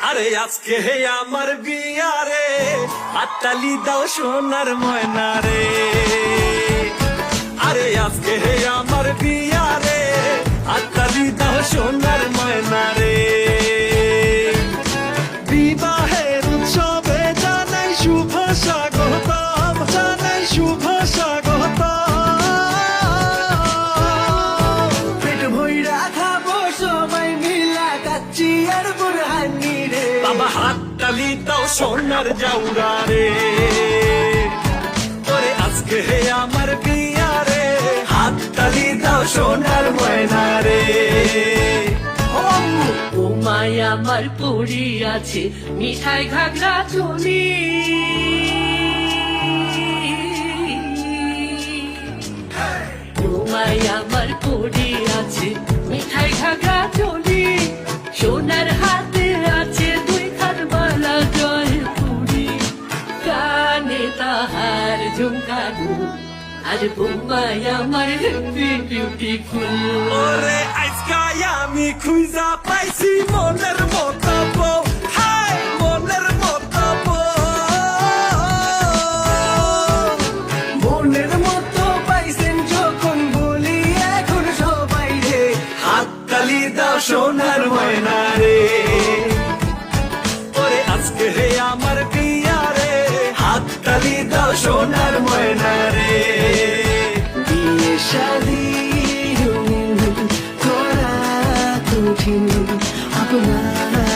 আরে আজকে হে আমার বিয়া রে, হাততালি দাও সোনার ময়না রে। আরে আজকে হে আমার বিয়া রে, হাততালি দাও সোনার ময়না রে। বিবাহের উৎসবে জানাই শুভ স্বাগতম, জানাই শুভ স্বাগতম। পেট ভইরা খাবো সবাই মিলা কাচ্চি আর বুরহানি রে। বাবা হাততালি দাও সোনার জাউরা রে। ওরে আজকে হে আমার বিয়া রে, হাততালি দাও সোনার ময়না রে। ও মায়া আমার পড়ি আছে মিঠাই ঘাগরা চলি। ও মায়া আমার পড়ি আছে মিঠাই ঘাগরা চলি। সোনার হাতে আছে দুই খান বালা জয় পুরি। কানে তাহার ঝুমকানো আর বোম্বাই আমার বিউটিফুল। ওরে আজকাই আমি খুঁজা পাইছি মনের মতো বউ, হাই মনের মতো বউ। মনের মতো পাইছেন যখন বলি এখন সবাই রে। হাততালি দাও সোনার ময়না রে। ওরে আজকে হে আমার বিয়া রে, হাততালি দাও সোনার ময়না রে। বিয়ে শাদি করা কঠিন আপনার